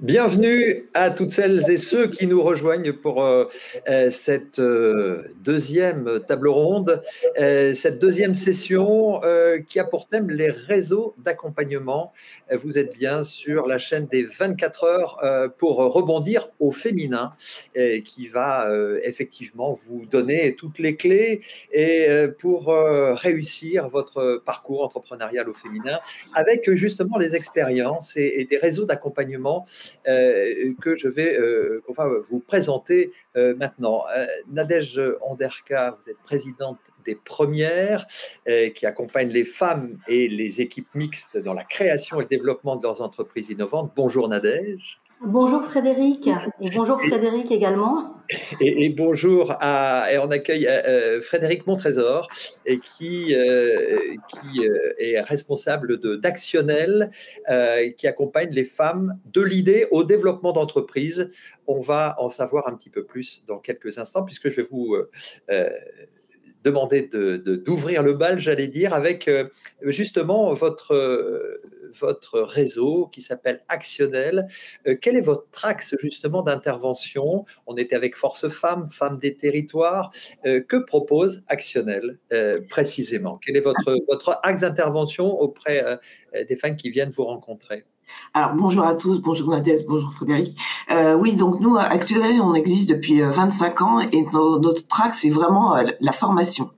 Bienvenue à toutes celles et ceux qui nous rejoignent pour cette deuxième table ronde, cette deuxième session qui a pour thème les réseaux d'accompagnement. Vous êtes bien sur la chaîne des 24 heures pour rebondir au féminin qui va effectivement vous donner toutes les clés et pour réussir votre parcours entrepreneurial au féminin avec justement les expériences et des réseaux d'accompagnement que je vais vous présenter maintenant. Nadège Onderka, vous êtes présidente des Premières qui accompagnent les femmes et les équipes mixtes dans la création et le développement de leurs entreprises innovantes. Bonjour Nadège. Bonjour Frédéric, et bonjour Frédéric également. Et bonjour et on accueille Frédéric Montrésor qui est responsable d'Actionnel qui accompagne les femmes de l'idée au développement d'entreprises. On va en savoir un petit peu plus dans quelques instants puisque je vais vous demander d'ouvrir le bal, j'allais dire, avec justement votre réseau qui s'appelle Actionnel. Quel est votre axe justement d'intervention? On était avec Force Femmes, Femmes des Territoires. Que propose Actionnel précisément? Quel est votre axe d'intervention auprès des femmes qui viennent vous rencontrer? Alors, bonjour à tous, bonjour Nadège, bonjour Frédéric. Oui, donc nous, Actionnel, on existe depuis 25 ans et notre axe, c'est vraiment la formation.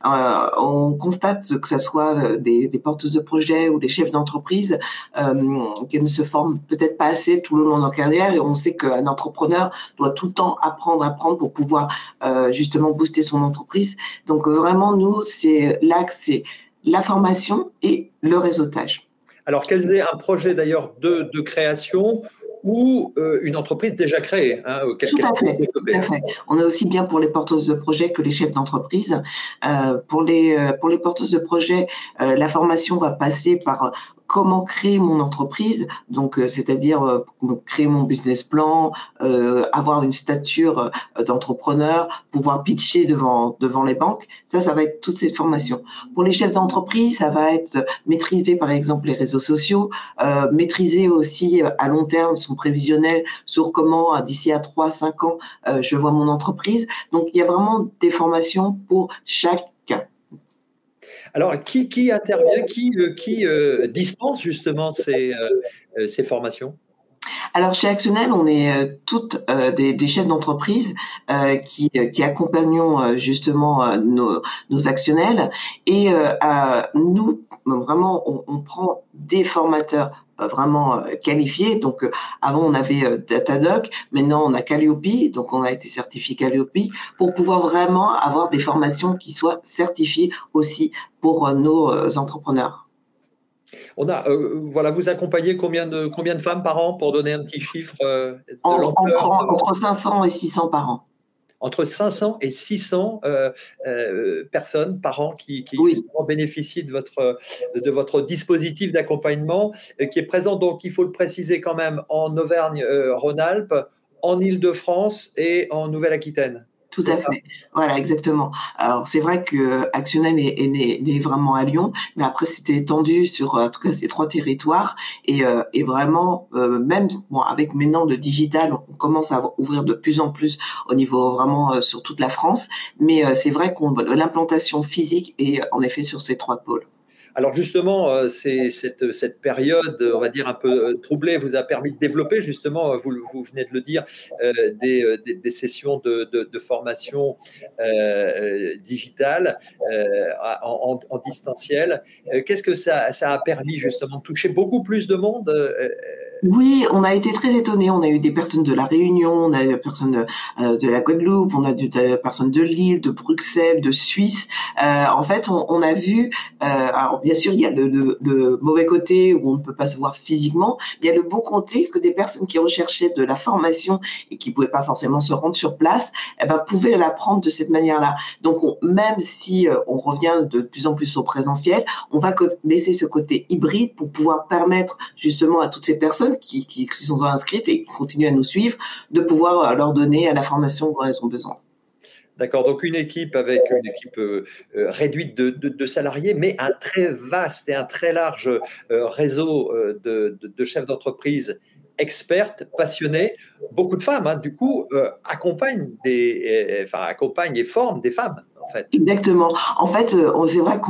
On constate que ce soit des porteuses de projets ou des chefs d'entreprise qui ne se forment peut-être pas assez tout le long de leur carrière, et on sait qu'un entrepreneur doit tout le temps apprendre pour pouvoir justement booster son entreprise. Donc vraiment, nous, l'axe, c'est la formation et le réseautage. Alors qu'elles aient un projet d'ailleurs de création ou une entreprise déjà créée. Tout à fait. On est aussi bien pour les porteuses de projets que les chefs d'entreprise. Pour les porteuses de projets, la formation va passer par comment créer mon entreprise, donc c'est-à-dire créer mon business plan, avoir une stature d'entrepreneur, pouvoir pitcher devant les banques. Ça va être toute cette formation. Pour les chefs d'entreprise, ça va être maîtriser par exemple les réseaux sociaux, maîtriser aussi à long terme son prévisionnel sur comment d'ici à 3-5 ans je vois mon entreprise. Donc il y a vraiment des formations pour chaque cas. Alors, qui intervient, qui dispense justement ces formations? Alors, chez Actionnel, on est toutes des chefs d'entreprise qui accompagnons justement nos actionnels. Et nous, vraiment, on prend des formateurs vraiment qualifiés. Donc, avant, on avait Datadoc. Maintenant, on a Calliope. Donc, on a été certifié Calliope pour pouvoir vraiment avoir des formations qui soient certifiées aussi pour nos entrepreneurs. Vous accompagnez combien de femmes par an, pour donner un petit chiffre entre 500 et 600 par an. Entre 500 et 600 personnes par an qui justement bénéficient de votre dispositif d'accompagnement qui est présent, donc il faut le préciser quand même, en Auvergne-Rhône-Alpes, en Île-de-France et en Nouvelle-Aquitaine. Tout à fait. Voilà, exactement. Alors, c'est vrai que Actionnel est né vraiment à Lyon, mais après, c'était étendu sur, en tout cas, ces 3 territoires. Et vraiment, même avec maintenant le digital, on commence à ouvrir de plus en plus au niveau vraiment sur toute la France. Mais c'est vrai que l'implantation physique est en effet sur ces 3 pôles. Alors justement, cette période, on va dire un peu troublée, vous a permis de développer justement, vous venez de le dire, des sessions de formation digitale en distanciel. Qu'est-ce que ça a permis justement de toucher beaucoup plus de monde? Oui, on a été très étonnés. On a eu des personnes de La Réunion, on a eu des personnes de la Guadeloupe, on a eu des personnes de Lille, de Bruxelles, de Suisse. En fait, on a vu, alors bien sûr, il y a le mauvais côté où on ne peut pas se voir physiquement, mais il y a le bon côté que des personnes qui recherchaient de la formation et qui pouvaient pas forcément se rendre sur place, pouvaient l'apprendre de cette manière-là. Donc, même si on revient de plus en plus au présentiel, on va laisser ce côté hybride pour pouvoir permettre justement à toutes ces personnes qui sont inscrites et qui continuent à nous suivre, de pouvoir leur donner la formation dont elles ont besoin. D'accord, donc une équipe avec une équipe réduite de salariés, mais un très vaste et un très large réseau de chefs d'entreprise expertes, passionnées. Beaucoup de femmes, hein, du coup, accompagnent et forment des femmes, en fait. Exactement. En fait, c'est vrai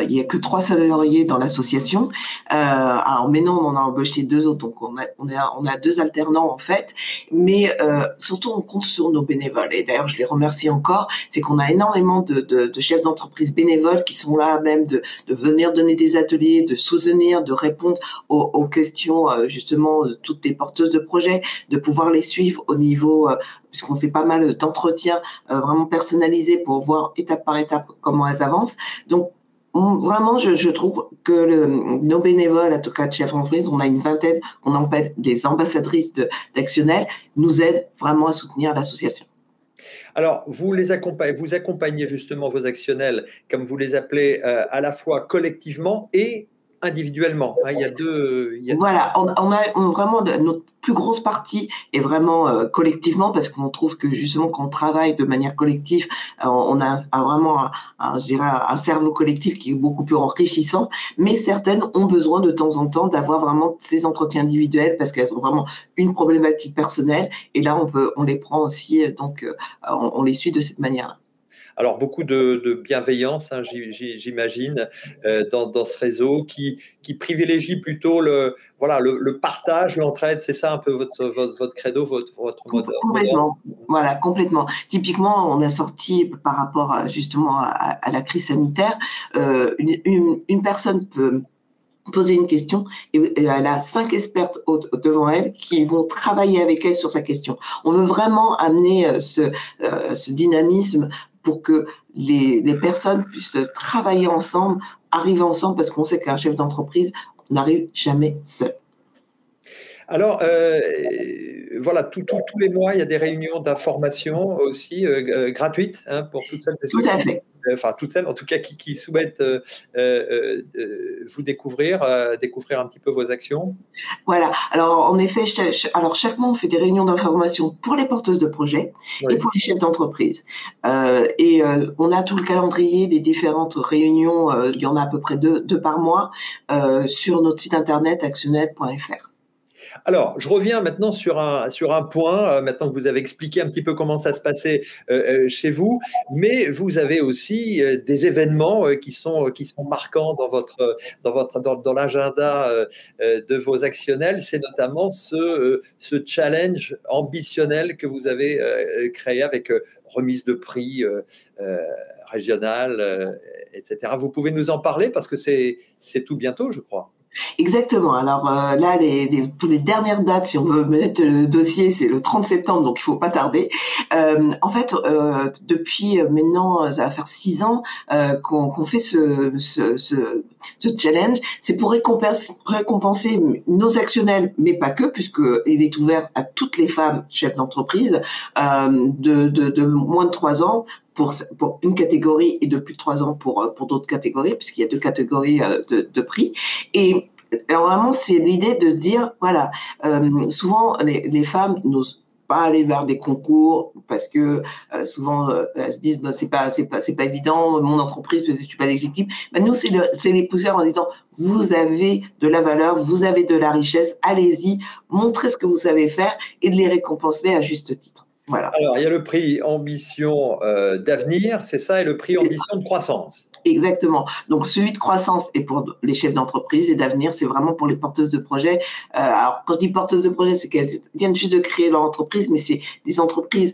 il y a que 3 salariés dans l'association. Alors maintenant, on en a embauché 2 autres, donc on a 2 alternants en fait. Mais surtout, on compte sur nos bénévoles. Et d'ailleurs, je les remercie encore. C'est qu'on a énormément de chefs d'entreprise bénévoles qui sont là même de venir donner des ateliers, de soutenir, de répondre aux questions justement de toutes les porteuses de projets, de pouvoir les suivre au niveau puisqu'on fait pas mal d'entretiens vraiment personnalisés pour voir étape par étape comment elles avancent. Donc, vraiment, je trouve que nos bénévoles, en tout cas de chefs d'entreprise, on a une vingtaine, on appelle des ambassadrices d'Actionnel, nous aident vraiment à soutenir l'association. Alors, vous accompagnez justement vos actionnels, comme vous les appelez, à la fois collectivement et individuellement. Hein, il y a deux. Voilà, on a vraiment notre plus grosse partie est vraiment collectivement parce qu'on trouve que justement quand on travaille de manière collective, on a vraiment je dirais un cerveau collectif qui est beaucoup plus enrichissant. Mais certaines ont besoin de temps en temps d'avoir vraiment ces entretiens individuels parce qu'elles ont vraiment une problématique personnelle et là on les prend aussi donc on les suit de cette manière-là. Alors, beaucoup de bienveillance, hein, j'imagine, dans ce réseau qui privilégie plutôt le partage, l'entraide. C'est ça un peu votre credo, votre mode. Complètement. Voilà, complètement. Typiquement, on a sorti par rapport justement à la crise sanitaire, une personne peut poser une question et elle a 5 expertes devant elle qui vont travailler avec elle sur sa question. On veut vraiment amener ce dynamisme pour que les personnes puissent travailler ensemble, arriver ensemble, parce qu'on sait qu'un chef d'entreprise n'arrive jamais seul. Alors, voilà, tous les mois, il y a des réunions d'information aussi gratuites, hein, pour toutes celles et ceux Tout à fait. Enfin, toutes celles en tout cas qui souhaitent vous découvrir un petit peu vos actions. Voilà. Alors, en effet, chaque mois, on fait des réunions d'information pour les porteuses de projets Oui. et pour les chefs d'entreprise. On a tout le calendrier des différentes réunions. Il y en a à peu près deux par mois sur notre site internet actionnel.fr. Alors, je reviens maintenant sur un point, maintenant que vous avez expliqué un petit peu comment ça se passait chez vous, mais vous avez aussi des événements qui sont marquants dans l'agenda de vos actionnels. C'est notamment ce challenge ambitionnel que vous avez créé avec remise de prix régionale, etc. Vous pouvez nous en parler parce que c'est tout bientôt, je crois. Exactement. Alors là, pour les dernières dates, si on veut mettre le dossier, c'est le 30 septembre, donc il faut pas tarder. En fait, depuis maintenant, ça va faire 6 ans qu'on fait ce challenge. C'est pour récompenser nos actionnels, mais pas que, puisqu'il est ouvert à toutes les femmes chefs d'entreprise de moins de 3 ans. Pour une catégorie et de plus de 3 ans pour d'autres catégories, puisqu'il y a 2 catégories de prix. Et alors vraiment, c'est l'idée de dire, voilà, souvent les femmes n'osent pas aller vers des concours parce que souvent elles se disent c'est pas évident, mon entreprise peut-être je suis pas légitime. Ben nous c'est les pousser en disant vous avez de la valeur, vous avez de la richesse, allez-y, montrez ce que vous savez faire et de les récompenser à juste titre. Voilà. Alors, il y a le prix ambition d'avenir, c'est ça, et le prix ambition de croissance. Exactement. Donc, celui de croissance est pour les chefs d'entreprise et d'avenir, c'est vraiment pour les porteuses de projets. Alors, quand je dis porteuses de projets, c'est qu'elles viennent juste de créer leur entreprise, mais c'est des entreprises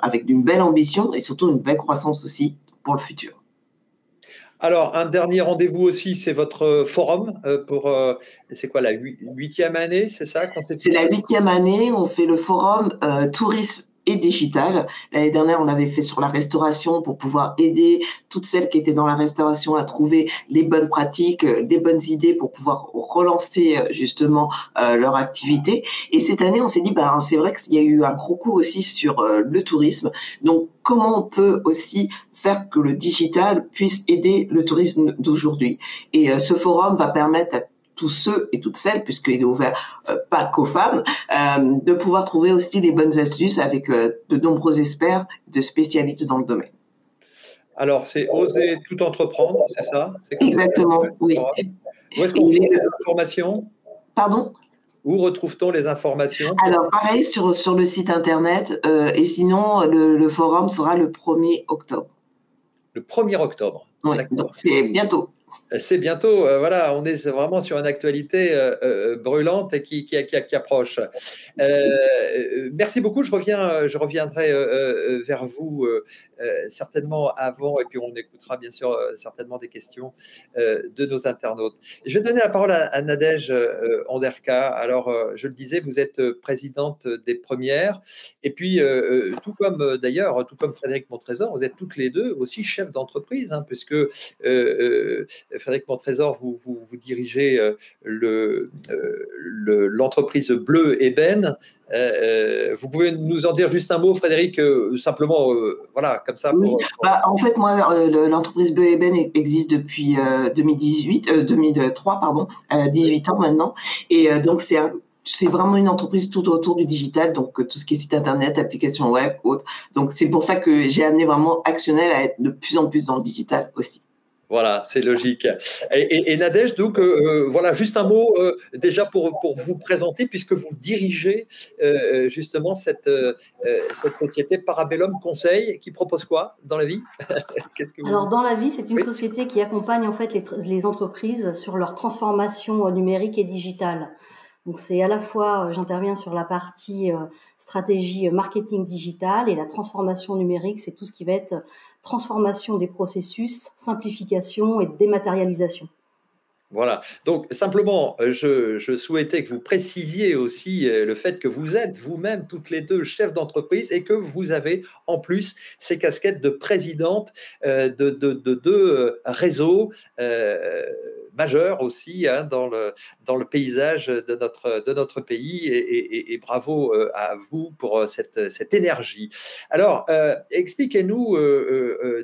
avec une belle ambition et surtout une belle croissance aussi pour le futur. Alors, un dernier rendez-vous aussi, c'est votre forum c'est quoi, la 8e année, c'est ça? C'est la 8e année, on fait le forum tourisme et digital. L'année dernière, on l'avait fait sur la restauration pour pouvoir aider toutes celles qui étaient dans la restauration à trouver les bonnes pratiques, les bonnes idées pour pouvoir relancer justement leur activité. Et cette année, on s'est dit, c'est vrai qu'il y a eu un gros coup aussi sur le tourisme. Donc, comment on peut aussi faire que le digital puisse aider le tourisme d'aujourd'hui. Et ce forum va permettre à tous ceux et toutes celles, puisqu'il est ouvert pas qu'aux femmes, de pouvoir trouver aussi les bonnes astuces avec de nombreux experts, de spécialistes dans le domaine. Alors, c'est oser tout entreprendre, c'est ça? Exactement, oui. Où est-ce qu'on trouve les informations? Pardon? Où retrouve-t-on les informations? Alors, pareil sur le site internet, et sinon, le forum sera le 1er octobre. Le 1er octobre. Oui, donc c'est bientôt. C'est bientôt, voilà, on est vraiment sur une actualité brûlante et qui approche. Merci beaucoup. Je reviendrai vers vous certainement avant, et puis on écoutera bien sûr certainement des questions de nos internautes. Je vais donner la parole à Nadège Anderka. Alors, je le disais, vous êtes présidente des Premières, et puis tout comme Frédéric Montrésor, vous êtes toutes les deux aussi chefs d'entreprise, hein, puisque Frédéric Montrésor, vous dirigez l'entreprise Bleu Ébène. Vous pouvez nous en dire juste un mot, Frédéric, simplement, voilà, comme ça. Oui. En fait, moi, l'entreprise Bleu Ébène existe depuis 2003, pardon, 18 ans maintenant. Et donc, c'est vraiment une entreprise tout autour du digital, donc tout ce qui est site internet, applications web, autres. Donc, c'est pour ça que j'ai amené vraiment Actionnel à être de plus en plus dans le digital aussi. Voilà, c'est logique. Et Nadège, donc, voilà, juste un mot déjà pour vous présenter, puisque vous dirigez justement cette société Parabellum Conseil, qui propose quoi dans la vie? Alors, dans la vie, c'est une société qui accompagne en fait les entreprises sur leur transformation numérique et digitale. Donc, c'est à la fois, j'interviens sur la partie stratégie marketing digital, et la transformation numérique, c'est tout ce qui va être transformation des processus, simplification et dématérialisation. Voilà. Donc, simplement, je souhaitais que vous précisiez aussi le fait que vous êtes vous-même toutes les deux chefs d'entreprise et que vous avez en plus ces casquettes de présidente de deux réseaux majeurs aussi, hein, dans le paysage de notre pays, et bravo à vous pour cette énergie. Alors, expliquez-nous,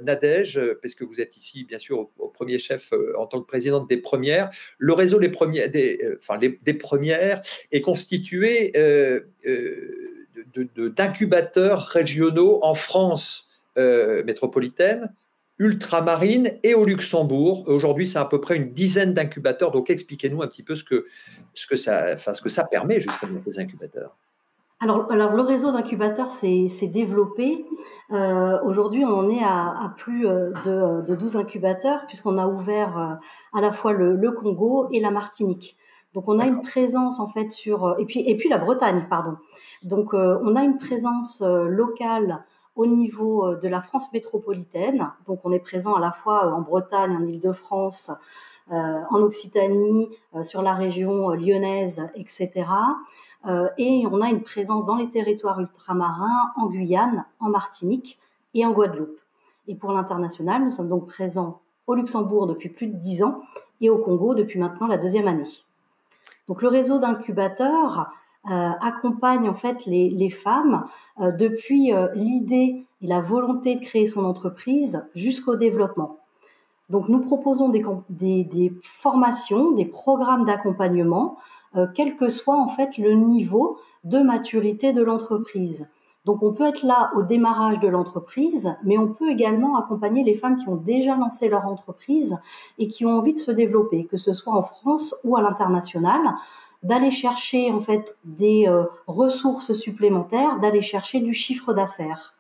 Nadège, parce que vous êtes ici, bien sûr, au premier chef en tant que présidente des Premières. Le réseau des Premières est constitué d'incubateurs régionaux en France métropolitaine, ultramarine et au Luxembourg. Aujourd'hui, c'est à peu près une dizaine d'incubateurs. Donc, expliquez-nous un petit peu ce que ça permet, justement, ces incubateurs. Alors, le réseau d'incubateurs s'est développé. Aujourd'hui, on en est à plus de 12 incubateurs, puisqu'on a ouvert à la fois le Congo et la Martinique. Donc, on a une présence en fait et puis la Bretagne, pardon. Donc, on a une présence locale au niveau de la France métropolitaine. Donc, on est présent à la fois en Bretagne, en Île-de-France, en Occitanie, sur la région lyonnaise, etc. Et on a une présence dans les territoires ultramarins, en Guyane, en Martinique et en Guadeloupe. Et pour l'international, nous sommes donc présents au Luxembourg depuis plus de 10 ans et au Congo depuis maintenant la 2e année. Donc le réseau d'incubateurs accompagne en fait les femmes depuis l'idée et la volonté de créer son entreprise jusqu'au développement. Donc nous proposons des formations, des programmes d'accompagnement, quel que soit en fait le niveau de maturité de l'entreprise. Donc on peut être là au démarrage de l'entreprise, mais on peut également accompagner les femmes qui ont déjà lancé leur entreprise et qui ont envie de se développer, que ce soit en France ou à l'international, d'aller chercher en fait des ressources supplémentaires, d'aller chercher du chiffre d'affaires.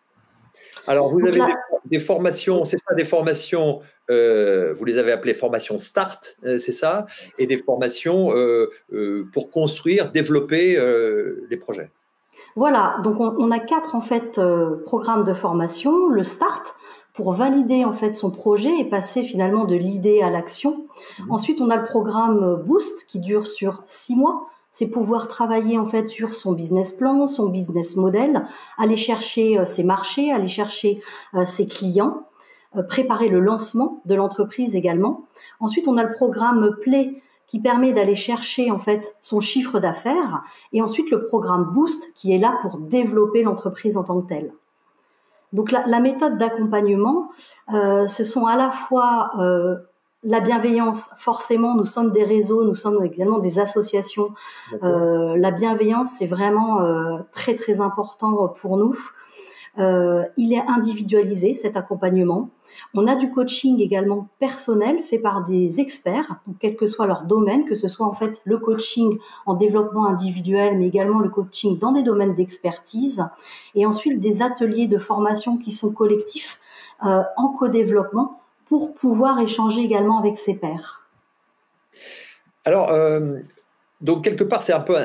Alors, vous avez des formations, c'est ça, des formations, vous les avez appelées formations START, c'est ça, et des formations pour construire, développer les projets. Voilà, donc on a 4 en fait programmes de formation. Le START, pour valider en fait son projet et passer finalement de l'idée à l'action. Ensuite, on a le programme Boost qui dure sur 6 mois. C'est pouvoir travailler en fait sur son business plan, son business model, aller chercher ses marchés, aller chercher ses clients, préparer le lancement de l'entreprise également. Ensuite, on a le programme Play qui permet d'aller chercher en fait son chiffre d'affaires, et ensuite le programme Boost qui est là pour développer l'entreprise en tant que telle. Donc la méthode d'accompagnement, ce sont à la fois la bienveillance. Forcément, nous sommes des réseaux, nous sommes également des associations. La bienveillance, c'est vraiment très très important pour nous. Il est individualisé, cet accompagnement. On a du coaching également personnel fait par des experts, donc quel que soit leur domaine, que ce soit en fait le coaching en développement individuel, mais également le coaching dans des domaines d'expertise. Et ensuite des ateliers de formation qui sont collectifs en co-développement pour pouvoir échanger également avec ses pairs. Alors, donc, quelque part, c'est un peu,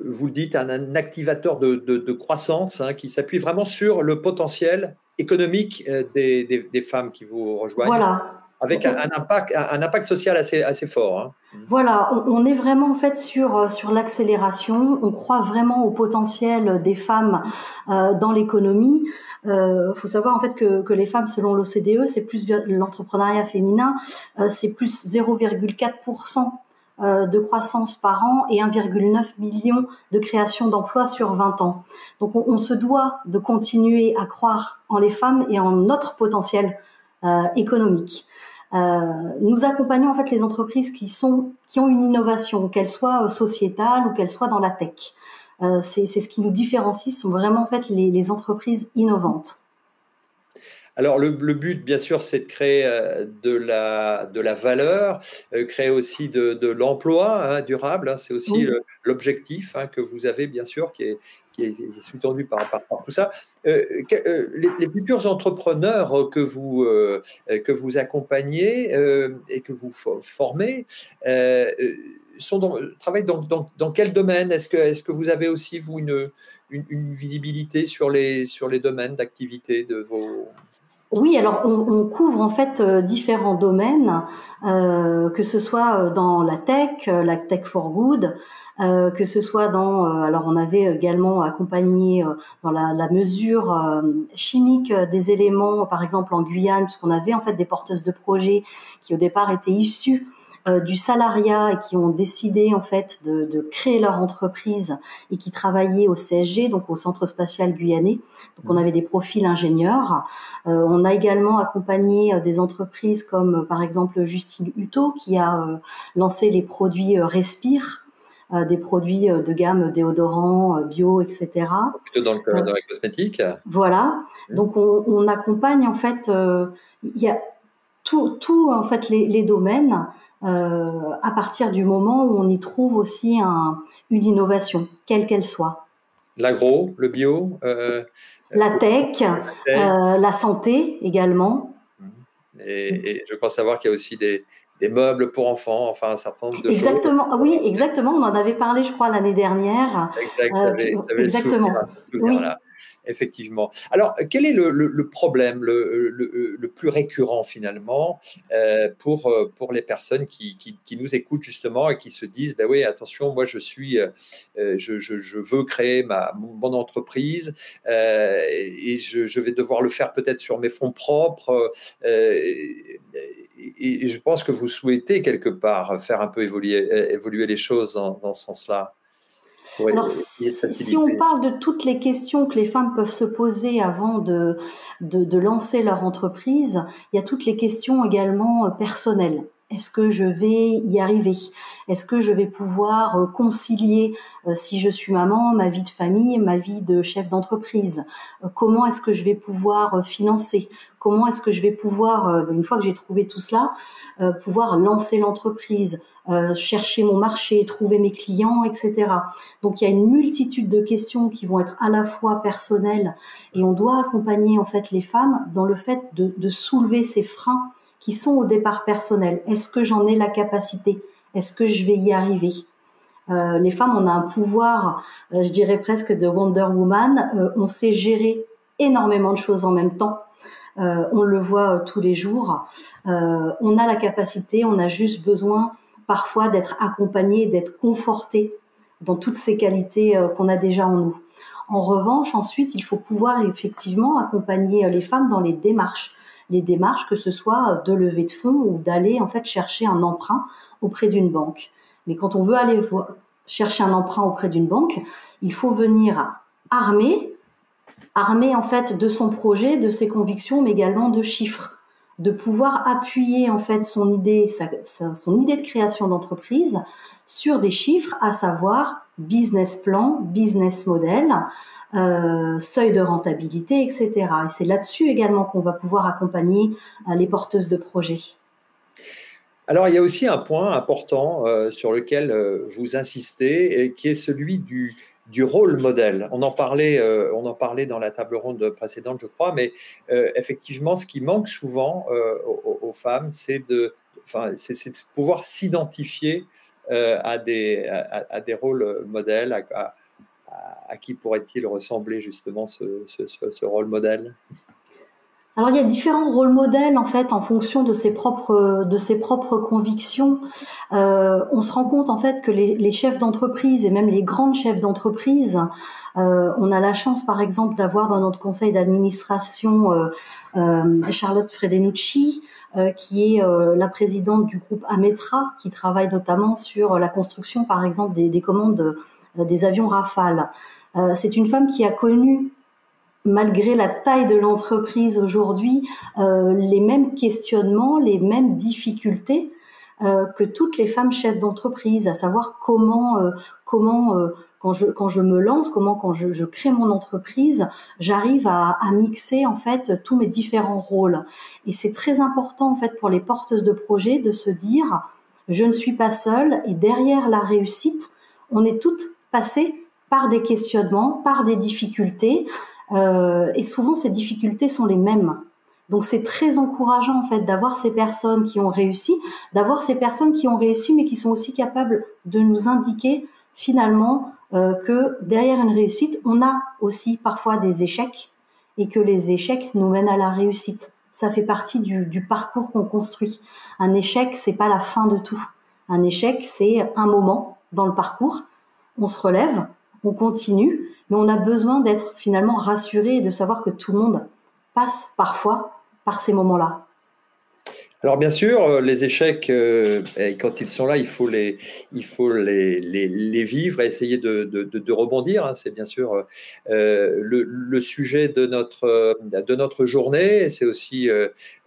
vous le dites, un activateur de croissance qui s'appuie vraiment sur le potentiel économique des femmes qui vous rejoignent. Voilà. Avec un impact social assez fort. Voilà, on est vraiment en fait sur l'accélération. On croit vraiment au potentiel des femmes dans l'économie. Faut savoir en fait que les femmes, selon l'OCDE, c'est plus l'entrepreneuriat féminin, c'est plus 0,4% de croissance par an et 1,9 million de création d'emplois sur 20 ans. Donc on se doit de continuer à croire en les femmes et en notre potentiel économique. Nous accompagnons en fait les entreprises qui ont une innovation, qu'elle soit sociétale ou qu'elle soit dans la tech. C'est ce qui nous différencie, ce sont vraiment en fait les entreprises innovantes. Alors le but, bien sûr, c'est de créer de la valeur, créer aussi de l'emploi durable. C'est aussi l'objectif que vous avez, bien sûr, qui est sous-tendu par tout ça. Les futurs entrepreneurs que vous accompagnez et que vous formez travaillent dans quel domaine? Est-ce que vous avez aussi, vous, une visibilité sur les domaines d'activité de vos... Oui, alors on couvre en fait différents domaines, que ce soit dans la tech for good, que ce soit alors on avait également accompagné dans la mesure chimique des éléments, par exemple en Guyane, puisqu'on avait en fait des porteuses de projets qui au départ étaient issues du salariat et qui ont décidé en fait de créer leur entreprise et qui travaillaient au CSG, donc au Centre Spatial Guyanais. Donc on avait des profils ingénieurs. On a également accompagné des entreprises comme par exemple Justine Hutto qui a lancé les produits Respire, des produits de gamme déodorants, bio, etc. Plutôt dans les cosmétiques. Voilà. Donc on accompagne en fait, il y a tout en fait les domaines. À partir du moment où on y trouve aussi une innovation, quelle qu'elle soit. L'agro, le bio, la tech, la santé également. Et je pense savoir qu'il y a aussi des meubles pour enfants, enfin un certain nombre de exactement, choses. Oui, exactement. On en avait parlé, je crois, l'année dernière. Exactement. Oui. Là. Effectivement. Alors, quel est le problème le plus récurrent finalement pour les personnes qui nous écoutent justement et qui se disent ben oui, attention, moi je veux créer mon entreprise et je vais devoir le faire peut-être sur mes fonds propres et je pense que vous souhaitez quelque part faire un peu évoluer les choses dans ce sens-là. Alors, si on parle de toutes les questions que les femmes peuvent se poser avant de lancer leur entreprise, il y a toutes les questions également personnelles. Est-ce que je vais y arriver? Est-ce que je vais pouvoir concilier, si je suis maman, ma vie de famille, ma vie de chef d'entreprise? Comment est-ce que je vais pouvoir financer? Comment est-ce que je vais pouvoir, une fois que j'ai trouvé tout cela, pouvoir lancer l'entreprise? Chercher mon marché, trouver mes clients, etc. Donc il y a une multitude de questions qui vont être à la fois personnelles et on doit accompagner en fait les femmes dans le fait de soulever ces freins qui sont au départ personnels. Est-ce que j'en ai la capacité? Est-ce que je vais y arriver? Les femmes, on a un pouvoir, je dirais presque de Wonder Woman. On sait gérer énormément de choses en même temps. On le voit tous les jours. On a la capacité, on a juste besoin parfois d'être accompagné, d'être conforté dans toutes ces qualités qu'on a déjà en nous. En revanche, ensuite, il faut pouvoir effectivement accompagner les femmes dans les démarches que ce soit de levée de fonds ou d'aller en fait chercher un emprunt auprès d'une banque. Mais quand on veut aller chercher un emprunt auprès d'une banque, il faut venir armé en fait de son projet, de ses convictions, mais également de chiffres, de pouvoir appuyer en fait son idée de création d'entreprise sur des chiffres, à savoir business plan, business model, seuil de rentabilité, etc. Et c'est là-dessus également qu'on va pouvoir accompagner les porteuses de projets. Alors, il y a aussi un point important sur lequel vous insistez, qui est celui du rôle modèle. On en parlait dans la table ronde précédente, je crois, mais effectivement, ce qui manque souvent aux femmes, c'est de pouvoir s'identifier à des rôles modèles. À qui pourrait-il ressembler justement ce rôle modèle ? Alors il y a différents rôles modèles en fait en fonction de ses propres convictions. On se rend compte en fait que les chefs d'entreprise et même les grandes chefs d'entreprise, on a la chance par exemple d'avoir dans notre conseil d'administration Charlotte Fredenucci, qui est la présidente du groupe Ametra, qui travaille notamment sur la construction par exemple des commandes des avions Rafale. C'est une femme qui a connu, malgré la taille de l'entreprise aujourd'hui, les mêmes questionnements, les mêmes difficultés que toutes les femmes chefs d'entreprise, à savoir comment quand je me lance, quand je crée mon entreprise, j'arrive à mixer en fait tous mes différents rôles. Et c'est très important en fait pour les porteuses de projets de se dire je ne suis pas seule, et derrière la réussite, on est toutes passées par des questionnements, par des difficultés. Et souvent ces difficultés sont les mêmes. Donc c'est très encourageant en fait d'avoir ces personnes qui ont réussi, mais qui sont aussi capables de nous indiquer finalement que derrière une réussite, on a aussi parfois des échecs, et que les échecs nous mènent à la réussite. Ça fait partie du parcours qu'on construit. Un échec, c'est pas la fin de tout. Un échec, c'est un moment dans le parcours. On se relève, on continue, mais on a besoin d'être finalement rassuré et de savoir que tout le monde passe parfois par ces moments-là. Alors bien sûr, les échecs, quand ils sont là, il faut les vivre et essayer de rebondir. Hein. C'est bien sûr le sujet de notre journée, et c'est aussi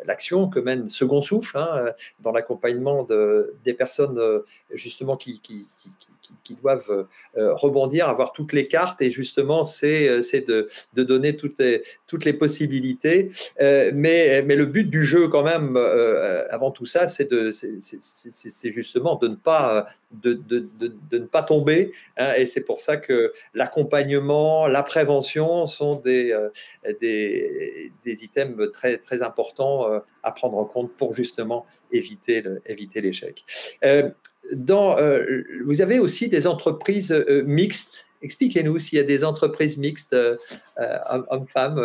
l'action que mène Second Souffle, hein, dans l'accompagnement des personnes justement qui doivent rebondir, avoir toutes les cartes, et justement c'est de donner toutes les possibilités, mais le but du jeu quand même, avant tout ça, c'est justement de ne pas tomber, hein, et c'est pour ça que l'accompagnement, la prévention sont des items très, très importants à prendre en compte pour justement éviter l'échec. Vous avez aussi des entreprises mixtes. Expliquez-nous s'il y a des entreprises mixtes hommes-femmes.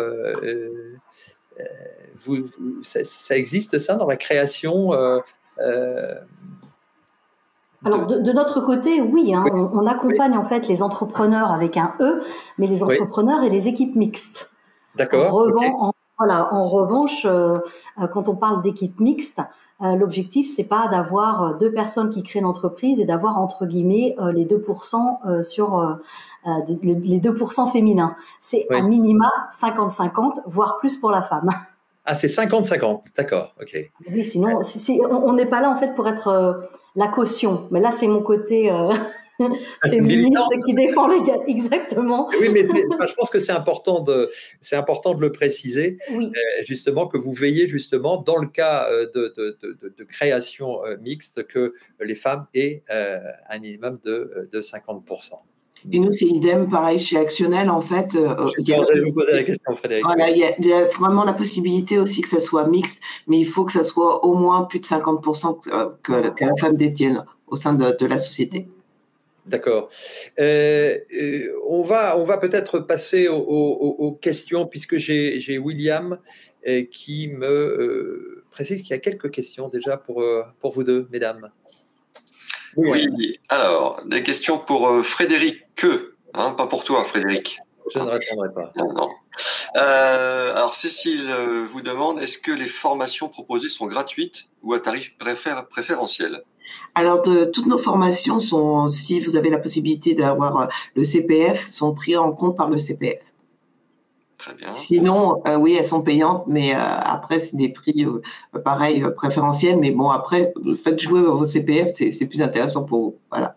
Ça existe ça dans la création Alors de notre côté, oui, hein, on accompagne en fait les entrepreneurs avec un E, mais les entrepreneurs et les équipes mixtes. D'accord. En revanche, quand on parle d'équipe mixte, l'objectif, c'est pas d'avoir deux personnes qui créent l'entreprise et d'avoir entre guillemets les 2% sur les 2% féminins. C'est à minima 50-50, voire plus pour la femme. Ah, c'est 50-50, d'accord, ok. Oui, sinon, on n'est pas là en fait pour être la caution. Mais là, c'est mon côté féministe qui défend les gars, exactement. Oui, mais je pense que c'est important de le préciser, oui. Justement, que vous veillez justement dans le cas de création mixte que les femmes aient un minimum de 50%. Et nous, c'est idem, pareil, chez Actionnel, en fait. Je vous poser la question, Frédéric. Voilà, il y a vraiment la possibilité aussi que ça soit mixte, mais il faut que ça soit au moins plus de 50% que la femme détienne au sein de la société. D'accord. On va peut-être passer aux questions, puisque j'ai William qui me précise qu'il y a quelques questions déjà pour vous deux, mesdames. Oui, alors, des questions pour Frédéric hein, pas pour toi, Frédéric. Je ne répondrai pas. Non. Alors, Cécile vous demande, est-ce que les formations proposées sont gratuites ou à tarif préférentiel ? Alors, toutes nos formations sont, si vous avez la possibilité d'avoir le CPF, sont prises en compte par le CPF. Très bien. Sinon, oui, elles sont payantes, mais après, c'est des prix, pareil, préférentiels. Mais bon, après, faites jouer votre CPF, c'est plus intéressant pour vous. Voilà.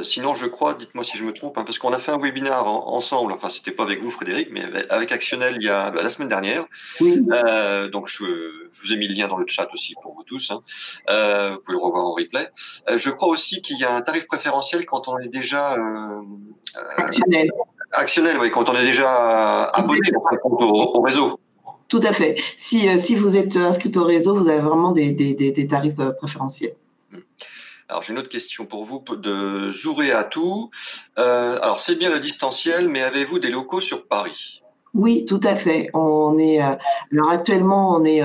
Sinon, je crois, dites-moi si je me trompe, hein, parce qu'on a fait un webinaire ensemble, enfin, c'était pas avec vous, Frédéric, mais avec Actionnel la semaine dernière. Oui. Donc, je vous ai mis le lien dans le chat aussi pour vous tous. Hein. Vous pouvez le revoir en replay. Je crois aussi qu'il y a un tarif préférentiel quand on est déjà actionnel, oui, quand on est déjà abonné au réseau. Tout à fait. Si vous êtes inscrit au réseau, vous avez vraiment des tarifs préférentiels. Alors, j'ai une autre question pour vous de Zouré Atou. Alors, c'est bien le distanciel, mais avez-vous des locaux sur Paris? Oui, tout à fait. Alors actuellement, on est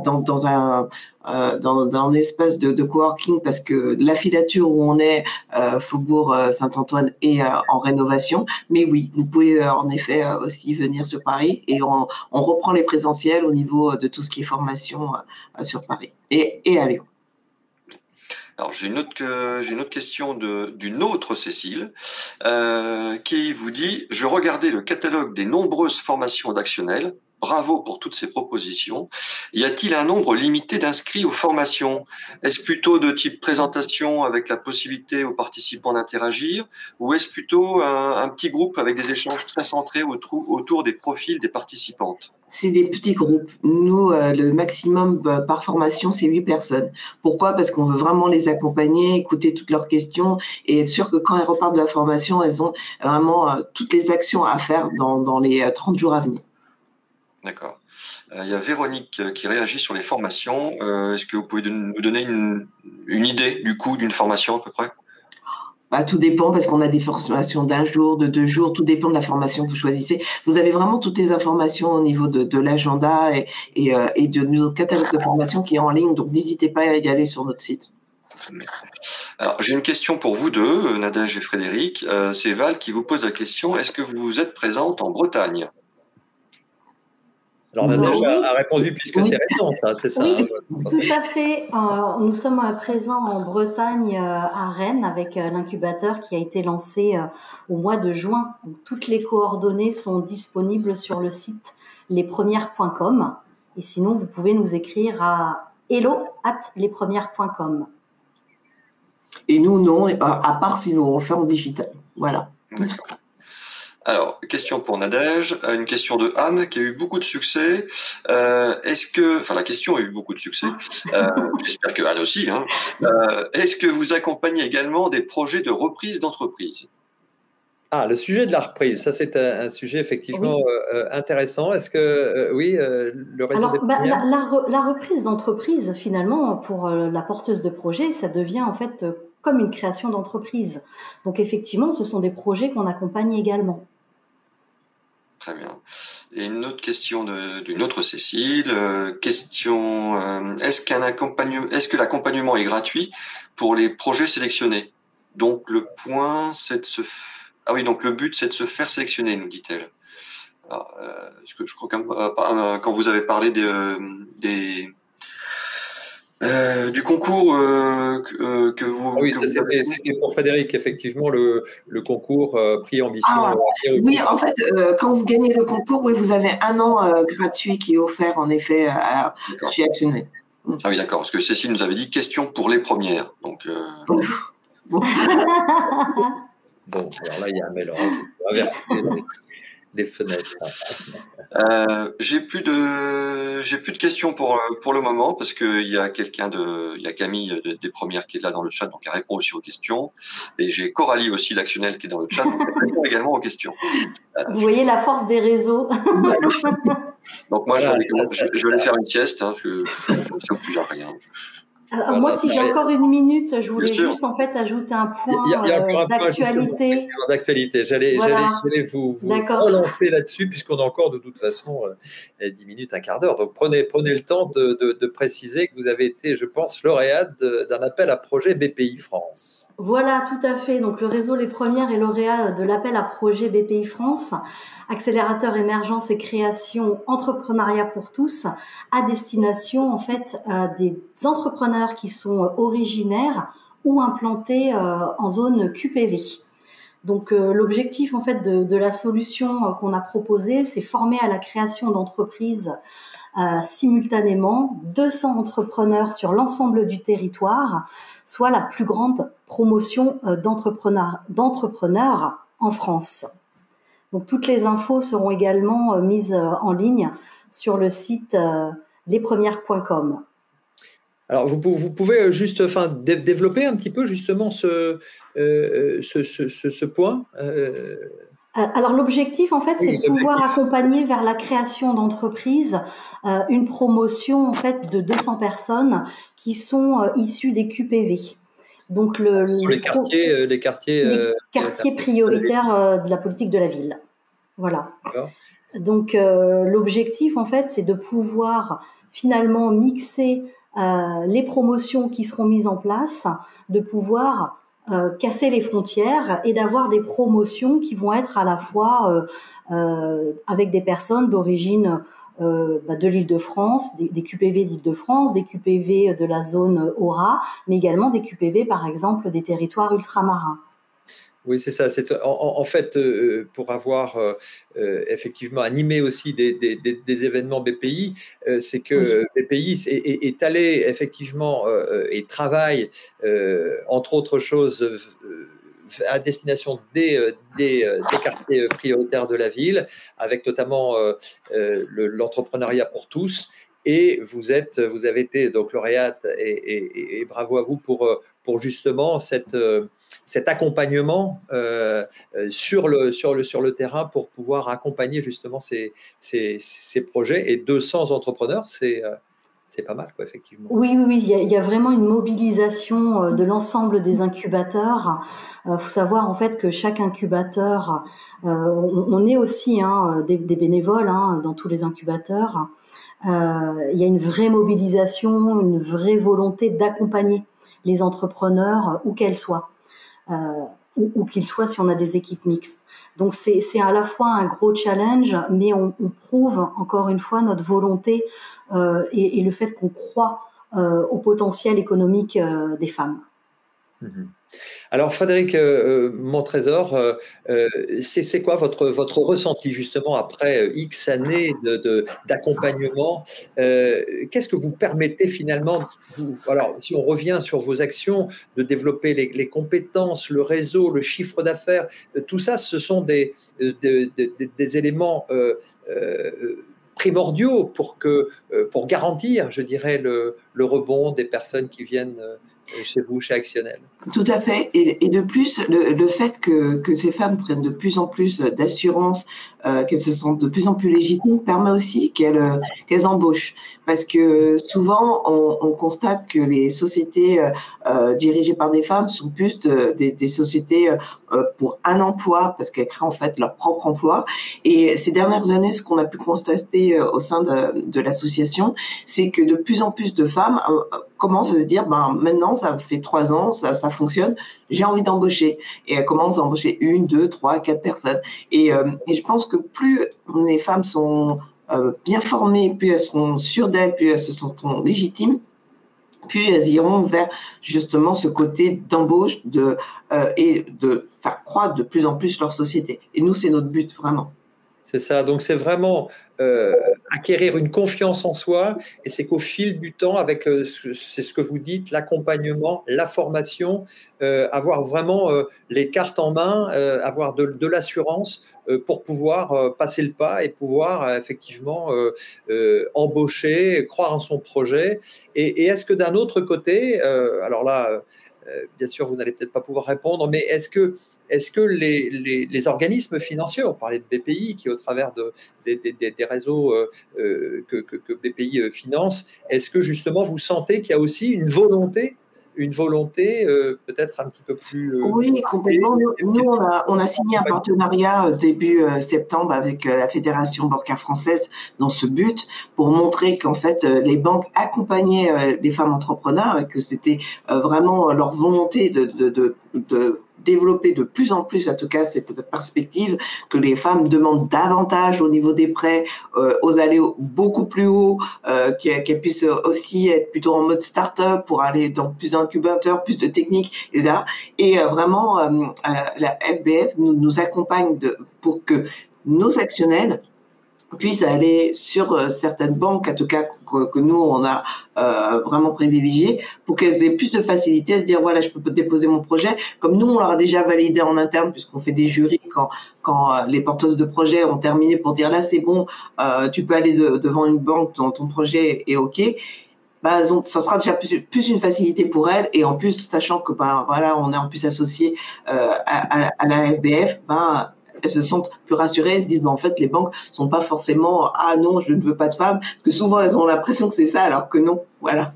dans un espace de coworking parce que la filature où on est, Faubourg Saint-Antoine, est en rénovation. Mais oui, vous pouvez en effet aussi venir sur Paris et on reprend les présentiels au niveau de tout ce qui est formation sur Paris et à Lyon. Alors, j'ai une autre question d'une autre Cécile qui vous dit: je regardais le catalogue des nombreuses formations d'actionnels. Bravo pour toutes ces propositions. Y a-t-il un nombre limité d'inscrits aux formations? Est-ce plutôt de type présentation avec la possibilité aux participants d'interagir, ou est-ce plutôt un petit groupe avec des échanges très centrés autour des profils des participantes? C'est des petits groupes. Nous, le maximum par formation, c'est 8 personnes. Pourquoi? Parce qu'on veut vraiment les accompagner, écouter toutes leurs questions et être sûr que quand elles repartent de la formation, elles ont vraiment toutes les actions à faire dans les 30 jours à venir. D'accord. Il y a Véronique qui réagit sur les formations. Est-ce que vous pouvez nous donner une idée du coût d'une formation à peu près? Bah, tout dépend parce qu'on a des formations d'1 jour, de 2 jours, tout dépend de la formation que vous choisissez. Vous avez vraiment toutes les informations au niveau de l'agenda et de notre catalogue de formation qui est en ligne, donc n'hésitez pas à y aller sur notre site. Alors, j'ai une question pour vous deux, Nadège et Frédéric. C'est Val qui vous pose la question: est-ce que vous êtes présente en Bretagne? Alors, Nadège a répondu puisque c'est récent, ça, c'est ça. Oui, tout à fait. Nous sommes présents en Bretagne, à Rennes, avec l'incubateur qui a été lancé au mois de juin. Donc, toutes les coordonnées sont disponibles sur le site lespremières.com. Et sinon, vous pouvez nous écrire à hello@lespremières.com. Et nous, non, à part si nous on fait en digital. Voilà. D'accord. Alors, question pour Nadège, une question de Anne qui a eu beaucoup de succès. La question a eu beaucoup de succès. J'espère que Anne aussi. Hein. Est-ce que vous accompagnez également des projets de reprise d'entreprise? Ah, le sujet de la reprise, ça c'est un sujet effectivement intéressant. Est-ce que le réseau des premières... la reprise d'entreprise, finalement, pour la porteuse de projet, ça devient en fait comme une création d'entreprise. Donc effectivement, ce sont des projets qu'on accompagne également. Très bien. Et une autre question d'une autre Cécile. Est-ce que l'accompagnement est gratuit pour les projets sélectionnés? Donc le point, c'est de se... Ah oui, donc le but, c'est de se faire sélectionner, nous dit-elle. Alors, ce que je crois quand vous avez parlé du concours que vous... Oui, ça c'était pour Frédéric, effectivement, le concours Prix Ambition. Oui, en fait, quand vous gagnez le concours, oui, vous avez 1 an gratuit qui est offert, en effet, chez Actionnel. Ah oui, d'accord, parce que Cécile nous avait dit question pour les premières. Donc, Bon, alors là, il y a un mélange, inversé les fenêtres. J'ai plus de questions pour le moment parce qu'il y a Camille des premières qui est là dans le chat, donc elle répond aussi aux questions. Et j'ai Coralie aussi d'Actionnel qui est dans le chat, donc elle répond également aux questions. Vous voyez la force des réseaux. Donc moi, je vais aller faire une sieste, hein, parce que ça ne plus à rien. Alors, moi, si j'ai encore une minute, je voulais juste en fait ajouter un point d'actualité. J'allais vous relancer là-dessus, puisqu'on a encore de toute façon 10 minutes, un quart d'heure. Donc prenez le temps de préciser que vous avez été, je pense, lauréate d'un appel à projet BPI France. Voilà, tout à fait. Donc le réseau Les Premières est lauréat de l'appel à projet BPI France, accélérateur émergence et création entrepreneuriat pour tous, à destination en fait des entrepreneurs qui sont originaires ou implantés en zone QPV. Donc l'objectif en fait de la solution qu'on a proposée, c'est former à la création d'entreprises simultanément 200 entrepreneurs sur l'ensemble du territoire, soit la plus grande promotion d'entrepreneurs en France. Donc toutes les infos seront également mises en ligne sur le site lespremières.com. Alors vous pouvez juste développer un petit peu justement ce point. Alors l'objectif en fait, c'est de pouvoir accompagner vers la création d'entreprises une promotion en fait de 200 personnes qui sont issues des QPV. Donc les quartiers prioritaires de la politique de la ville. Voilà. Donc l'objectif en fait, c'est de pouvoir finalement mixer les promotions qui seront mises en place, de pouvoir casser les frontières et d'avoir des promotions qui vont être à la fois avec des personnes d'origine de l'Île-de-France, des QPV d'Île-de-France, des QPV de la zone Aura, mais également des QPV par exemple des territoires ultramarins. Oui, c'est ça. En fait, pour avoir effectivement animé aussi des événements BPI, c'est que BPI est allé effectivement et travaille, entre autres choses, à destination des quartiers prioritaires de la ville, avec notamment l'entrepreneuriat pour tous. Et vous avez été donc lauréate et bravo à vous pour justement cet accompagnement sur le terrain pour pouvoir accompagner justement ces projets. Et 200 entrepreneurs, c'est pas mal, quoi, effectivement. Oui, il y a vraiment une mobilisation de l'ensemble des incubateurs. Faut savoir en fait que chaque incubateur, on est aussi des bénévoles dans tous les incubateurs. Il y a une vraie mobilisation, une vraie volonté d'accompagner les entrepreneurs où qu'elles soient. Où qu'ils soient si on a des équipes mixtes. Donc c'est à la fois un gros challenge, mais on prouve encore une fois notre volonté et le fait qu'on croit au potentiel économique des femmes. Mmh. Alors Frédéric Montrésor, c'est quoi votre ressenti justement après X années d'accompagnement? Qu'est-ce que vous permettez finalement, alors si on revient sur vos actions, de développer les compétences, le réseau, le chiffre d'affaires, tout ça, ce sont des éléments primordiaux pour garantir, je dirais, le rebond des personnes qui viennent chez vous, chez Actionnel. Tout à fait. Et de plus, le fait que ces femmes prennent de plus en plus d'assurance, qu'elles se sentent de plus en plus légitimes, permet aussi qu'elles embauchent. Parce que souvent, on constate que les sociétés dirigées par des femmes sont plus des sociétés pour un emploi, parce qu'elles créent en fait leur propre emploi. Et ces dernières années, ce qu'on a pu constater au sein de l'association, c'est que de plus en plus de femmes commencent à se dire, maintenant, ça fait 3 ans, ça fonctionne, j'ai envie d'embaucher. Et elles commencent à embaucher 1, 2, 3, 4 personnes. Et je pense que plus les femmes sont bien formées, plus elles seront sûres d'elles, plus elles se sentiront légitimes, puis elles iront vers justement ce côté d'embauche et de faire croître de plus en plus leur société. Et nous, c'est notre but, vraiment. C'est ça, donc c'est vraiment acquérir une confiance en soi, et c'est qu'au fil du temps, avec c'est ce que vous dites, l'accompagnement, la formation, avoir vraiment les cartes en main, avoir de l'assurance pour pouvoir passer le pas et pouvoir effectivement embaucher, croire en son projet. Et est-ce que d'un autre côté, alors là, bien sûr, vous n'allez peut-être pas pouvoir répondre, mais est-ce que les organismes financiers, on parlait de BPI, qui au travers des réseaux que BPI finance, est-ce que justement vous sentez qu'il y a aussi une volonté peut-être un petit peu plus… Oui, complètement. Nous, on a signé un partenariat début septembre avec la Fédération bancaire française dans ce but, pour montrer qu'en fait, les banques accompagnaient les femmes entrepreneurs et que c'était vraiment leur volonté de développer de plus en plus, en tout cas, cette perspective que les femmes demandent davantage au niveau des prêts, aux aller beaucoup plus haut, qu'elles puissent aussi être plutôt en mode start-up pour aller dans plus d'incubateurs, plus de techniques, etc. Et vraiment, la FBF nous accompagne pour que nos actionnaires puisse aller sur certaines banques, en tout cas que nous, on a vraiment privilégié, pour qu'elles aient plus de facilité à se dire, voilà, je peux déposer mon projet. Comme nous, on leur a déjà validé en interne, puisqu'on fait des jurys quand les porteuses de projets ont terminé pour dire, là, c'est bon, tu peux aller devant une banque, ton projet est OK. Bah, ça sera déjà plus une facilité pour elles, et en plus, sachant que voilà, on est en plus associé à la FBF, elles se sentent plus rassurées, elles se disent en fait les banques sont pas forcément ah non, je ne veux pas de femmes, parce que souvent elles ont l'impression que c'est ça alors que non. Voilà.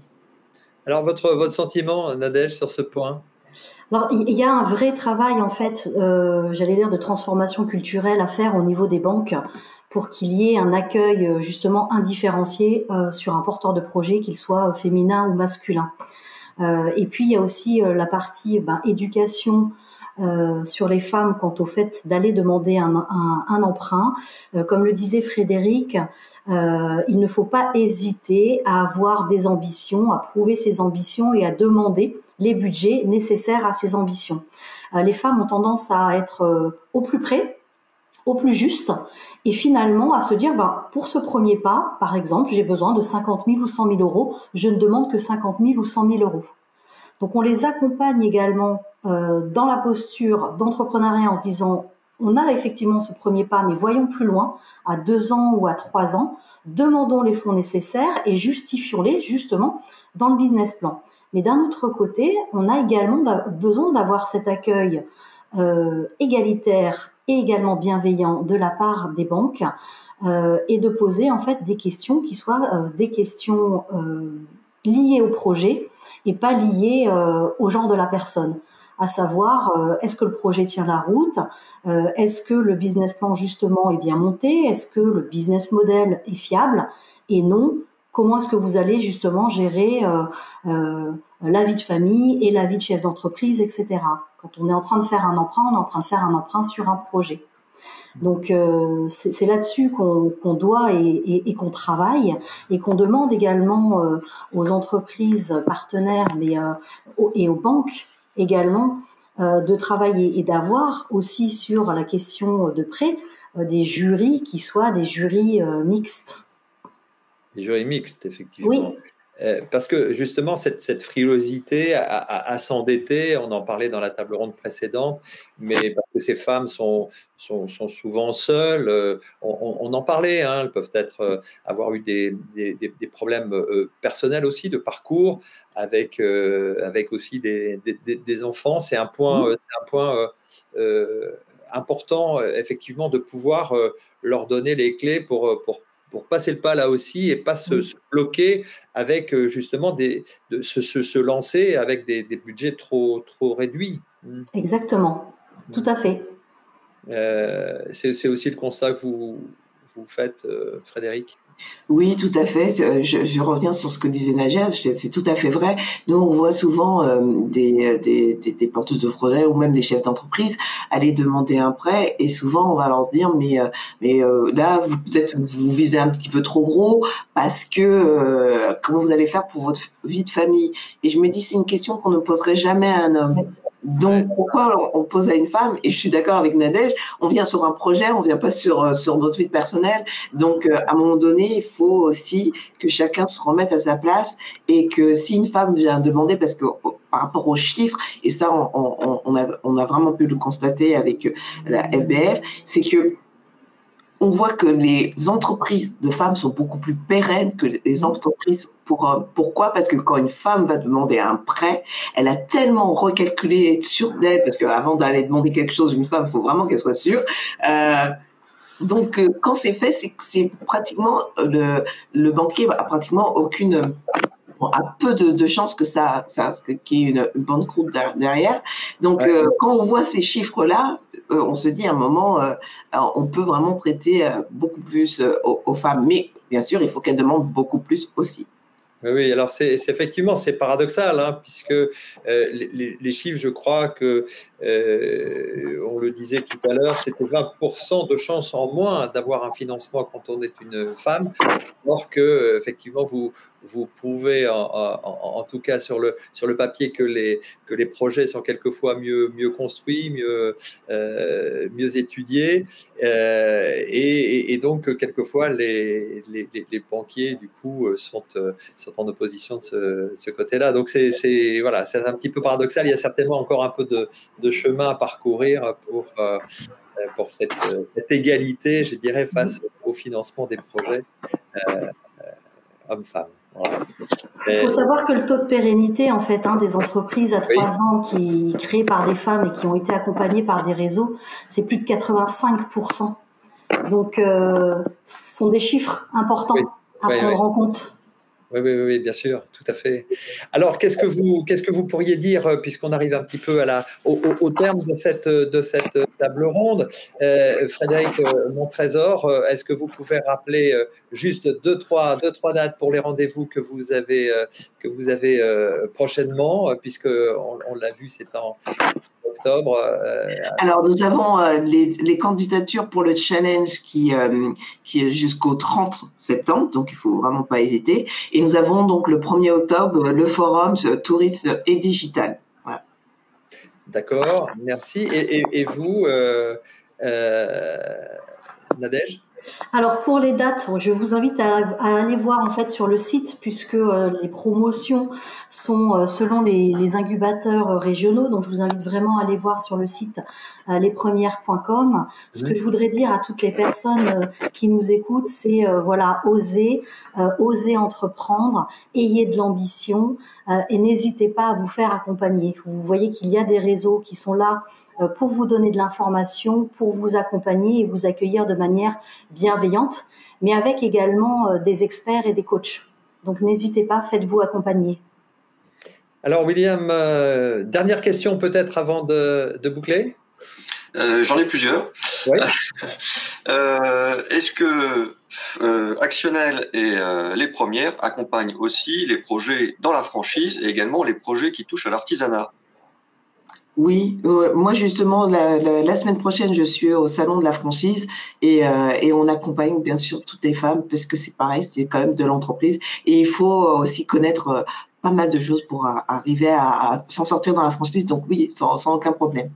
Alors votre sentiment, Nadège, sur ce point? Alors, il y a un vrai travail, en fait, j'allais dire, de transformation culturelle à faire au niveau des banques pour qu'il y ait un accueil, justement, indifférencié sur un porteur de projet, qu'il soit féminin ou masculin. Et puis, il y a aussi la partie éducation sur les femmes quant au fait d'aller demander un emprunt. Comme le disait Frédéric, il ne faut pas hésiter à avoir des ambitions, à prouver ses ambitions et à demander les budgets nécessaires à ces ambitions. Les femmes ont tendance à être au plus près, au plus juste, et finalement à se dire, pour ce premier pas, par exemple, j'ai besoin de 50 000 ou 100 000 euros, je ne demande que 50 000 ou 100 000 euros. Donc on les accompagne également dans la posture d'entrepreneuriat en se disant, on a effectivement ce premier pas, mais voyons plus loin, à 2 ans ou à 3 ans, demandons les fonds nécessaires et justifions-les justement dans le business plan. Mais d'un autre côté, on a également besoin d'avoir cet accueil égalitaire et également bienveillant de la part des banques et de poser en fait des questions qui soient des questions liées au projet et pas liées au genre de la personne. À savoir, est-ce que le projet tient la route? Est-ce que le business plan justement est bien monté? Est-ce que le business model est fiable? Et non, comment est-ce que vous allez justement gérer la vie de famille et la vie de chef d'entreprise, etc. Quand on est en train de faire un emprunt, on est en train de faire un emprunt sur un projet. Donc c'est là-dessus qu'on doit et qu'on travaille et qu'on demande également aux entreprises partenaires et aux banques également de travailler et d'avoir aussi sur la question de prêt des jurys qui soient des jurys mixtes. Des jurys mixtes, effectivement. Oui. Parce que justement, cette frilosité à s'endetter, on en parlait dans la table ronde précédente, mais parce que ces femmes sont souvent seules, on en parlait, hein, elles peuvent avoir eu des problèmes personnels aussi, de parcours, avec aussi des enfants. C'est un point, important, effectivement, de pouvoir leur donner les clés pour passer le pas là aussi et pas se bloquer avec justement se lancer avec des budgets trop réduits. Exactement, tout à fait. C'est aussi le constat que vous faites, Frédéric? Oui, tout à fait. Je reviens sur ce que disait Nadia, c'est tout à fait vrai. Nous, on voit souvent des porteurs de projets ou même des chefs d'entreprise aller demander un prêt, et souvent on va leur dire mais là peut-être vous visez un petit peu trop gros parce que comment vous allez faire pour votre vie de famille? Et je me dis c'est une question qu'on ne poserait jamais à un homme. Donc, pourquoi on pose à une femme? Et je suis d'accord avec Nadège, on vient sur un projet, on vient pas sur notre vie personnelle. Donc, à un moment donné, il faut aussi que chacun se remette à sa place, et que si une femme vient demander, parce que par rapport aux chiffres, et ça, on a vraiment pu le constater avec la FBF, c'est que on voit que les entreprises de femmes sont beaucoup plus pérennes que les entreprises pour hommes. Pourquoi? Parce que quand une femme va demander un prêt, elle a tellement recalculé, être sûre d'elle, parce qu'avant d'aller demander quelque chose, une femme, il faut vraiment qu'elle soit sûre. Donc, quand c'est fait, c'est pratiquement le banquier a pratiquement a peu de chances que qu'il y ait une bonne croûte derrière. Donc, quand on voit ces chiffres-là, on se dit à un moment, on peut vraiment prêter beaucoup plus aux femmes. Mais bien sûr, il faut qu'elles demandent beaucoup plus aussi. Oui, alors effectivement, c'est paradoxal, hein, puisque les chiffres, je crois que, on le disait tout à l'heure, c'était 20% de chance en moins d'avoir un financement quand on est une femme, alors que, effectivement, vous vous prouvez en tout cas sur le papier que les projets sont quelquefois mieux construits, mieux étudiés, et donc quelquefois les banquiers du coup sont en opposition de ce côté-là. Donc voilà, c'est un petit peu paradoxal. Il y a certainement encore un peu de chemin à parcourir pour cette égalité, je dirais, face au financement des projets hommes-femmes. Voilà. Il faut savoir que le taux de pérennité, en fait, des entreprises à 3 ans créées par des femmes et qui ont été accompagnées par des réseaux, c'est plus de 85%. Donc, ce sont des chiffres importants à prendre en compte. Oui, bien sûr, tout à fait. Alors, qu'est-ce que vous pourriez dire, puisqu'on arrive un petit peu au terme de cette table ronde, Frédéric Montrésor, est-ce que vous pouvez rappeler juste deux, trois dates pour les rendez-vous que vous avez prochainement, puisque on l'a vu, c'est en octobre. Alors, nous avons les candidatures pour le challenge qui est jusqu'au 30 septembre, donc il faut vraiment pas hésiter. Et nous avons donc le 1er octobre le forum tourisme et digital. Voilà. D'accord, merci. Et vous, Nadège ? Alors pour les dates, je vous invite à aller voir en fait sur le site, puisque les promotions sont selon les incubateurs régionaux. Donc je vous invite vraiment à aller voir sur le site lespremières.com. Ce que je voudrais dire à toutes les personnes qui nous écoutent, c'est voilà, osez entreprendre, ayez de l'ambition et n'hésitez pas à vous faire accompagner. Vous voyez qu'il y a des réseaux qui sont là pour vous donner de l'information, pour vous accompagner et vous accueillir de manière bienveillante, mais avec également des experts et des coachs. Donc n'hésitez pas, faites-vous accompagner. Alors William, dernière question peut-être avant de boucler. J'en ai plusieurs. Oui. Est-ce que Actionnel et les premières accompagnent aussi les projets dans la franchise et également les projets qui touchent à l'artisanat? Oui, moi justement la semaine prochaine je suis au salon de la franchise et on accompagne bien sûr toutes les femmes parce que c'est pareil, c'est quand même de l'entreprise et il faut aussi connaître pas mal de choses pour arriver à s'en sortir dans la franchise. Donc oui, sans aucun problème.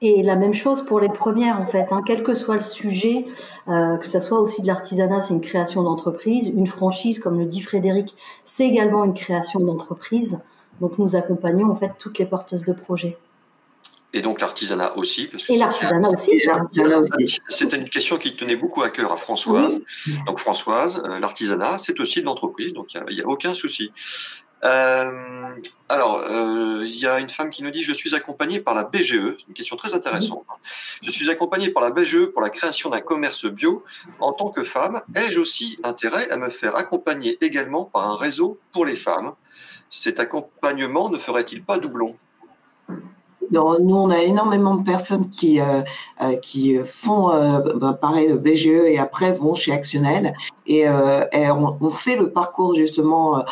Et la même chose pour les premières, en fait, quel que soit le sujet, que ça soit aussi de l'artisanat, c'est une création d'entreprise, une franchise, comme le dit Frédéric, c'est également une création d'entreprise. Donc nous accompagnons en fait toutes les porteuses de projets. Et donc l'artisanat aussi. Parce que et l'artisanat aussi, bien sûr. C'était une question qui tenait beaucoup à cœur à Françoise. Oui. Donc Françoise, l'artisanat, c'est aussi de l'entreprise, donc il n'y a aucun souci. Alors, il y a une femme qui nous dit « Je suis accompagnée par la BGE ». C'est une question très intéressante. Je suis accompagnée par la BGE pour la création d'un commerce bio. En tant que femme, ai-je aussi intérêt à me faire accompagner également par un réseau pour les femmes? Cet accompagnement ne ferait-il pas doublon? Non, nous, on a énormément de personnes qui font pareil le BGE et après vont chez Actionnel et on fait le parcours justement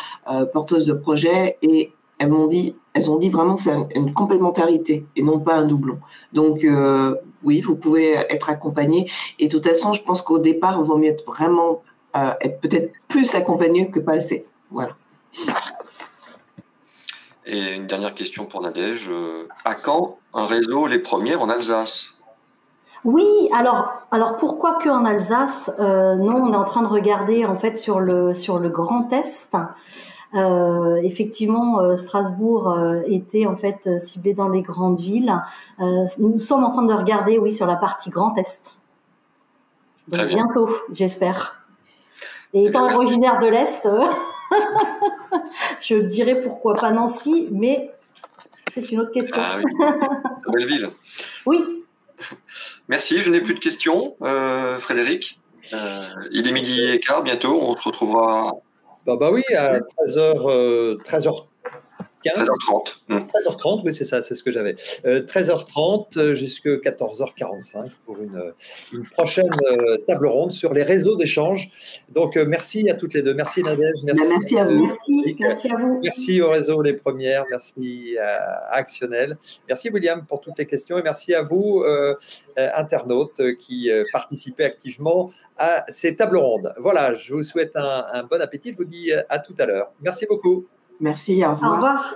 porteuse de projet et elles ont dit vraiment que c'est une complémentarité et non pas un doublon. Donc oui, vous pouvez être accompagné et de toute façon, je pense qu'au départ, il vaut mieux être vraiment être peut-être plus accompagné que pas assez. Voilà. Et une dernière question pour Nadège. À quand un réseau Les Premières en Alsace? Oui, alors pourquoi que en Alsace? Non, on est en train de regarder en fait sur le Grand Est. Effectivement, Strasbourg était en fait ciblé dans les grandes villes. Nous sommes en train de regarder, oui, sur la partie Grand Est. Donc bientôt, j'espère. Et étant originaire de l'Est, je dirais pourquoi pas Nancy, mais c'est une autre question. Ah oui, belle ville. Oui. Merci, je n'ai plus de questions. Frédéric, il est 12h15 bientôt, on se retrouvera. Bah oui, à 13h 13h30. 13h30, oui, c'est ça, c'est ce que j'avais. 13h30 jusqu'à 14h45 pour une prochaine table ronde sur les réseaux d'échange. Donc, merci à toutes les deux. Merci Nadège. Merci à vous. Merci à vous. Merci au réseau Les Premières. Merci à Actionnel. Merci William pour toutes les questions et merci à vous, internautes, qui participez activement à ces tables rondes. Voilà, je vous souhaite un bon appétit. Je vous dis à tout à l'heure. Merci beaucoup. Merci, au revoir. Au revoir.